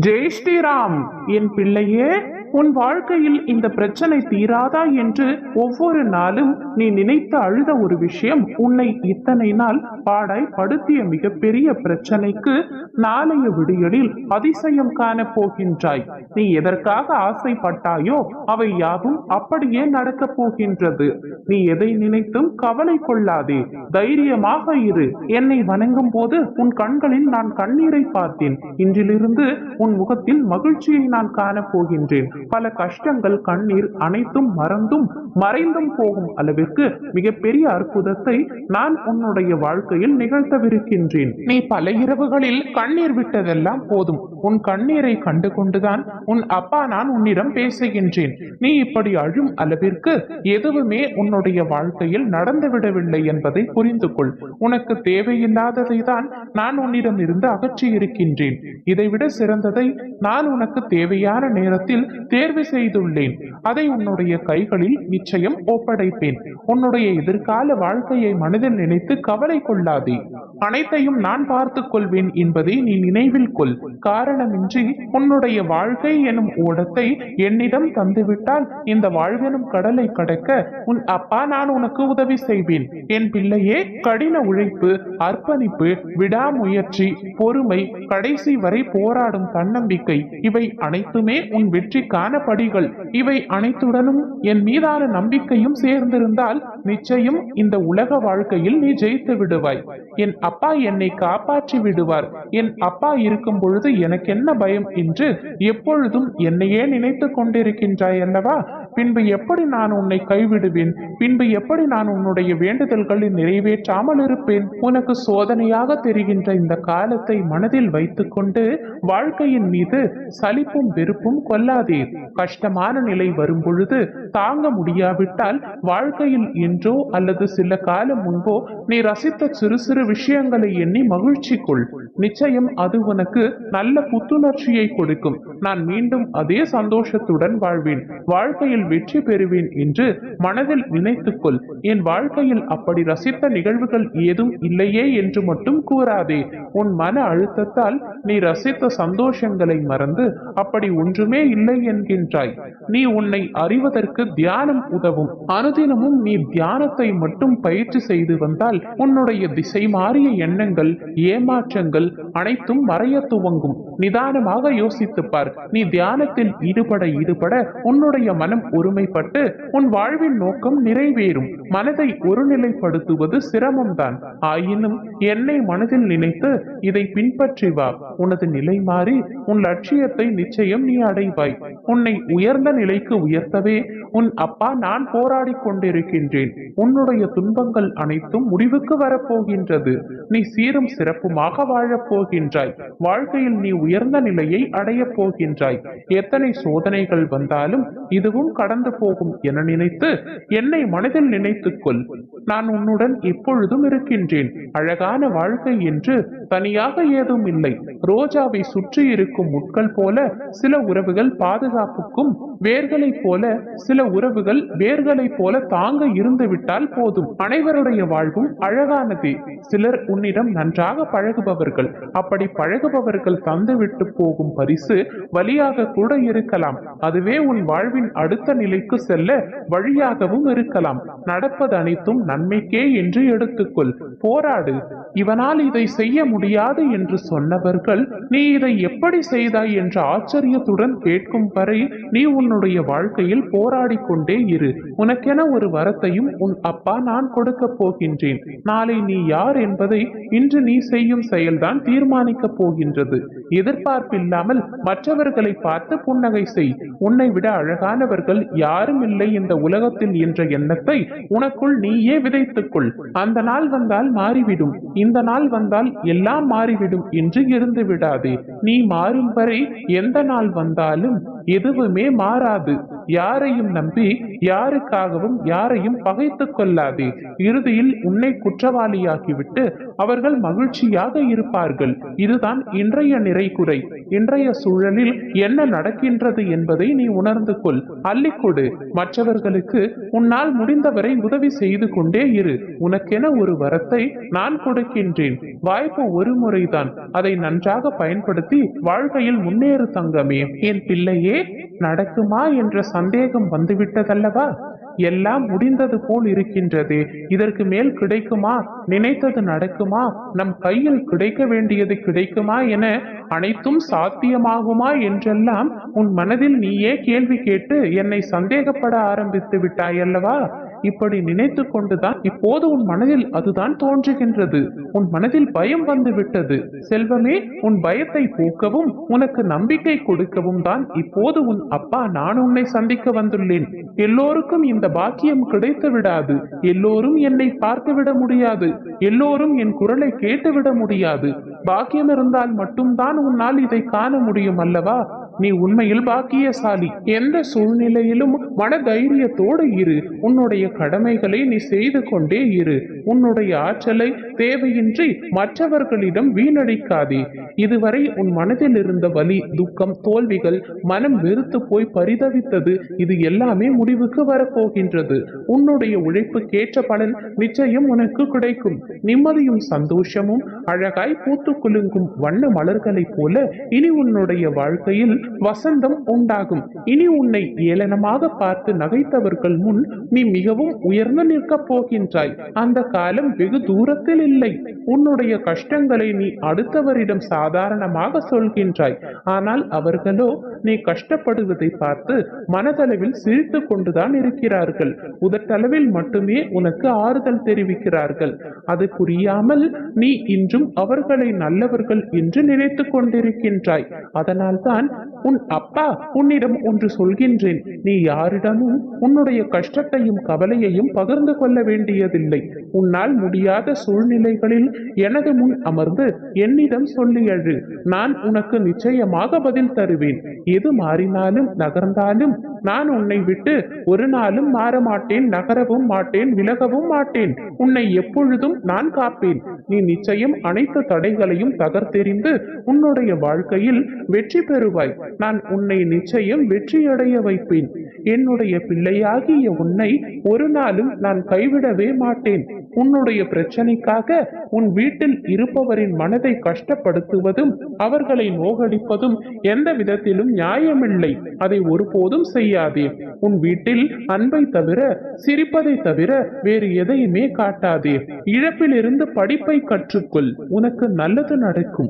ஜெய் ஸ்ரீராம். என் பிள்ளையே, உன் வாழ்க்கையில் இந்த பிரச்சனை தீராதா என்று ஒவ்வொரு நாளும் நீ நினைத்து அழுத ஒரு விஷயம் உன்னை இத்தனை நாள் பாடாய் படுத்திய மிகப்பெரிய பிரச்சனைக்கு நாளைய விடியலில் அதிசயம் காண போகின்றாய். நீ எதற்காக ஆசைப்பட்டாயோ அவை யாவும் அப்படியே நடக்கப் போகின்றது. நீ எதை நினைத்தும் கவலை கொள்ளாதே, தைரியமாக இரு. என்னை வணங்கும் போது உன் கண்களில் நான் கண்ணீரை பார்த்தேன். இன்றிலிருந்து உன் முகத்தில் மகிழ்ச்சியை நான் காணப் போகின்றேன். பல கஷ்டங்கள், கண்ணீர் அனைத்தும் மறைந்தும் போகும் அளவிற்கு மிகப்பெரிய அற்புதத்தை நான் உன்னுடைய வாழ்க்கையில் நிகழ்த்தவிருக்கின்றேன். நீ பல இரவுகளில் கண்ணீர் விட்டதெல்லாம் போதும். உன் கண்ணீரை கண்டு கொண்டுதான் உன் அப்பா நான் உன்னிடம் பேசுகின்றேன். நீ இப்படி அழும் அளவிற்கு எதுவுமே உன்னுடைய வாழ்க்கையில் நடந்துவிடவில்லை என்பதை புரிந்து கொள். உனக்கு தேவையில்லாததை தான் நான் உன்னிடம் இருந்து அகற்றி இருக்கின்றேன். இதைவிட சிறந்ததை நான் உனக்கு தேவையான நேரத்தில் தேர்வு செய்துள்ளேன். அதை உன்னுடைய கைகளில் நிச்சயம் ஒப்படைப்பேன். உன்னுடைய எதிர்கால வாழ்க்கையை மனதில் நினைத்து கவலை கொள்ளாதே. அனைத்தையும் நான் பார்த்துக் கொள்வேன் என்பதை நீ நினைவில் கொள். காரணமின்றி உன்னுடைய வாழ்க்கை எனும் ஓடத்தை என்னிடம் தந்துவிட்டால் இந்த வாழ்வெனும் கடலை கடக்க உன் அப்பா நான் உனக்கு உதவி செய்வேன். என் பிள்ளையே, கடின உழைப்பு, அர்ப்பணிப்பு, விடாமுயற்சி, பொறுமை, கடைசி வரை போராடும் தன்னம்பிக்கை, இவை அனைத்துமே உன் வெற்றிக்கான படிகள். இவை அனைத்துடனும் என் மீதான நம்பிக்கையும் சேர்ந்திருந்தால் நிச்சயம் இந்த உலக வாழ்க்கையில் நீ ஜெயித்து விடுவாய். என் அப்பா என்னை காப்பாற்றி விடுவார். என் அப்பா இருக்கும் பொழுது எனக்கு என்ன பயம் என்று எப்பொழுதும் என்னையே நினைத்து கொண்டிருக்கின்றாய் அல்லவா? பின்பு எப்படி நான் உன்னை கைவிடுவேன்? பின்பு எப்படி நான் உன்னுடைய வேண்டுதல்களை நிறைவேற்றாமல் இருப்பேன்? உனக்கு சோதனையாக தெரிகின்ற இந்த காலத்தை மனதில் வைத்துக்கொண்டு வாழ்க்கையின் மீது சலிப்பும் வெறுப்பும் கொள்ளாதே. கஷ்டமான நிலை வரும் பொழுது தாங்க முடியாவிட்டால் வாழ்க்கையில் என்றோ அல்லது சில காலம் முன்போ நீ ரசித்த சிறு சிறு விஷயங்களை எண்ணி மகிழ்ச்சி கொள். நிச்சயம் அது உனக்கு நல்ல புத்துணர்ச்சியை கொடுக்கும். நான் மீண்டும் அதே சந்தோஷத்துடன் வாழ்வேன், வாழ்க்கையில் வெற்றி பெறுவேன் என்று மனதில் நினைத்துக்கொள். என் வாழ்க்கையில் அப்படி ரசித்த நிகழ்வுகள் ஏதும் இல்லையே என்று மட்டும் கூறாதே. உன் மன அழுத்தத்தால் நீ ரசித்த சந்தோஷங்களை மறந்து அப்படி ஒன்றுமே இல்லை என்கின்றாய். நீ உன்னை அறிவதற்கு தியானம் உதவும். அனுதினமும் நீ தியானத்தை மட்டும் பயிற்சி செய்து வந்தால் உன்னுடைய திசை மாறிய எண்ணங்கள், ஏமாற்றங்கள் அனைத்தும் மறைய துவங்கும். நிதானமாக யோசித்துப்பார். நீ தியானத்தில் ஈடுபட உன்னுடைய மனம் ஒருமைப்பட்டு உன் வாழ்வின் நோக்கம் நிறைவேறும். மனதை ஒருநிலைப்படுத்துவது சிரமம்தான். ஆயினும் என்னை மனதில் நினைத்து இதை பின்பற்றி வா. உனது நிலை மாறி உன் லட்சியத்தை நிச்சயம் நீ அடைவாய். உன்னை உயர்ந்த நிலைக்கு உயர்த்தவே உன் அப்பா நான் போராடி கொண்டிருக்கின்றேன். உன்னுடைய துன்பங்கள் அனைத்தும் முடிவுக்கு வரப்போகின்றது. நீ சீரும் சிறப்புமாக வாழப் போகின்றாய். வாழ்க்கையில் நீ உயர்ந்த நிலையை அடையப் போகின்றாய். எத்தனை சோதனைகள் வந்தாலும் இதுவும் கடந்து போகும் என நினைத்து என்னை மனதில் நினைத்துக்கொள். நான் உன்னுடன் எப்பொழுதும் இருக்கின்றேன். அழகான வாழ்க்கை என்று தனியாக ஏதும் இல்லை. ரோஜாவை சுற்றி இருக்கும் முட்கள் போல சில உறவுகள் பாதுகாப்புக்கும், வேர்களை போல சில உறவுகள் வேர்களை போல தாங்க இருந்து விட்டால் போதும். அனைவருடைய வாழ்வும் அழகானதே. சிலர் உன்னிடம் நன்றாக பழகுபவர்கள். அப்படி பழகுபவர்கள் தந்துவிட்டு போகும் பரிசு வழியாக கூட இருக்கலாம். அதுவே உன் வாழ்வின் அடுத்த நிலைக்கு செல்ல வழியாகவும் இருக்கலாம். நடப்பது அனைத்தும் நன்மைக்கே என்று எடுத்துக்கொள். போராடு. இவனால் இதை செய்ய முடியாது என்று சொன்னவர்கள் நீ இதை எப்படி செய்தாய் என்ற ஆச்சரியத்துடன் கேட்கும் வரை நீ உன்னுடைய வாழ்க்கையில் போராடி கொண்டே இரு. உனக்கென ஒரு வரத்தையும் உன் அப்பா நான் கொடுக்க போகின்றேன். நாளை நீ யார் என்பதை இன்று நீ செய்யும் செயல்தான் தீர்மானிக்க போகின்றது. எதிர்பார்ப்பில்லாமல் மற்றவர்களை பார்த்து புன்னகை செய். உன்னை விட அழகானவர்கள் யாரும் இல்லை இந்த உலகத்தில் என்ற எண்ணத்தை உனக்குள் நீயே விதைத்துக்கொள். அந்த நாள் வந்தால் மாறிவிடும், இந்த நாள் வந்தால் எல்லாம் மாறிவிடும் என்று இருந்து விடாதே. நீ மாறும் வரை எந்த நாள் வந்தாலும் எதுவுமே மாறாது. யாரையும் நம்பி யாருக்காகவும் யாரையும் பகைத்துக் கொள்ளாதே. இறுதியில் உன்னை குற்றவாளியாக்கிவிட்டு அவர்கள் மகிழ்ச்சியாக இருப்பார்கள். இதுதான் இன்றைய நிறைகுறை. இன்றைய சூழலில் என்ன நடக்கின்றது என்பதை நீ உணர்ந்து கொள். அள்ளிக்கொடு. மற்றவர்களுக்கு உன்னால் முடிந்தவரை உதவி செய்து கொண்டே இரு. உனக்கென ஒரு வரத்தை நான் கொடுக்கின்றேன். வாய்ப்பு ஒரு முறைதான். அதை நன்றாக பயன்படுத்தி வாழ்க்கையில் முன்னேறு தங்கமே. என் பிள்ளையே, நடக்குமா என்ற சந்தேகம் வந்துவிட்டதல்லவா? எல்லாம் முடிந்தது போல் இருக்கின்றதே, இதற்கு மேல் கிடைக்குமா? நினைத்தது நடக்குமா? நம் கையில் கிடைக்க வேண்டியது கிடைக்குமா என அனைத்தும் சாத்தியமாகுமா என்றெல்லாம் உன் மனதில் நீயே கேள்வி கேட்டு என்னை சந்தேகப்பட ஆரம்பித்து விட்டாயல்லவா? இப்படி நினைத்து கொண்டுதான் இப்போது உன் மனதில் அதுதான் தோன்றுகின்றது. உன் மனதில் பயம் வந்து விட்டது. செல்வமே, உன் பயத்தை போக்கவும் உனக்கு நம்பிக்கை கொடுக்கவும் தான் இப்போது உன் அப்பா நான் உன்னை சந்திக்க வந்துள்ளேன். எல்லோருக்கும் இந்த பாக்கியம் கிடைத்து விடாது. எல்லோரும் என்னை பார்த்து விட முடியாது. எல்லோரும் என் குரலை கேட்டுவிட முடியாது. பாக்கியம் இருந்தால் மட்டும்தான் உன்னால் இதை காண முடியும் அல்லவா? நீ உண்மையில் பாக்கியசாலி. எந்த சூழ்நிலையிலும் மன தைரியத்தோடு இரு. உன்னுடைய கடமைகளை நீ செய்து கொண்டே இரு. உன்னுடைய ஆற்றலை தேவையின்றி மற்றவர்களிடம் வீணடிக்காதே. இதுவரை உன் மனதில் இருந்த வலி, துக்கம், தோல்விகள், மனம் வெறுத்து போய் பரிதவித்தது, இது எல்லாமே முடிவுக்கு வரப்போகின்றது. உன்னுடைய உழைப்புக்கேற்ற பலன் நிச்சயம் உனக்கு கிடைக்கும். நிம்மதியும் சந்தோஷமும் அழகாய் பூத்து குலுங்கும் வண்ண மலர்களைப் போல இனி உன்னுடைய வாழ்க்கையில் வசந்தம் உண்டாகும். இனி உன்னை ஏளனமாக பார்த்து நகைத்தவர்கள் முன் நீ மிகவும் உயர்ந்து நிற்கப் போகின்றாய். அந்த காலம் வெகு தூரத்தில் இல்லை. உன்னுடைய கஷ்டங்களை நீ அடுத்தவரிடம் சாதாரணமாக சொல்கின்றாய். ஆனால் அவர்களோ நீ கஷ்டப்படுவதை பார்த்து மனதளவில் சிரித்து கொண்டுதான் இருக்கிறார்கள். உதட்டளவில் மட்டுமே உனக்கு ஆறுதல் தெரிவிக்கிறார்கள். அது புரியாமல் நீ இன்றும் அவர்களை நல்லவர்கள் என்று நினைத்து கொண்டிருக்கின்றாய். அதனால்தான் உன் அப்பா உன்னிடம் ஒன்று சொல்கின்றேன். நீ யாரிடமும் உன்னுடைய கஷ்டத்தையும் கவலையையும் பகிர்ந்து கொள்ள வேண்டியதில்லை. உன்னால் முடியாத சூழ்நிலைகளில் எனது முன் அமர்ந்து என்னிடம் சொல்லி அழு. நான் உனக்கு நிச்சயமாக பதில் தருவேன். எது மாறினாலும் நகர்ந்தாலும் நான் உன்னை விட்டு ஒரு நாளும் மாற மாட்டேன். நகரவும் மாட்டேன், விலகவும் மாட்டேன். உன்னை எப்பொழுதும் நான் காப்பேன். நீ நிச்சயம் அனைத்து தடைகளையும் தகர்த்தெறிந்து உன்னுடைய வாழ்க்கையில் வெற்றி பெறுவாய். நான் உன்னை நிச்சயம் வெற்றியடைய வைப்பேன். என்னுடைய பிள்ளையாகிய உன்னை ஒரு நாளும் நான் கைவிடவே மாட்டேன். உன்னுடைய பிரச்சனைக்காக உன் வீட்டில் இருப்பவரின் மனதை கஷ்டப்படுத்துவதும் அவர்களை நோகடிப்பதும் எந்த விதத்திலும் நியாயமில்லை. அதை ஒருபோதும் செய்யாதே. உன் வீட்டில் அன்பை தவிர, சிரிப்பதை தவிர வேறு எதையுமே காட்டாதே. இழப்பிலிருந்து படிப்பை கற்றுக்கொள். உனக்கு நல்லது நடக்கும்.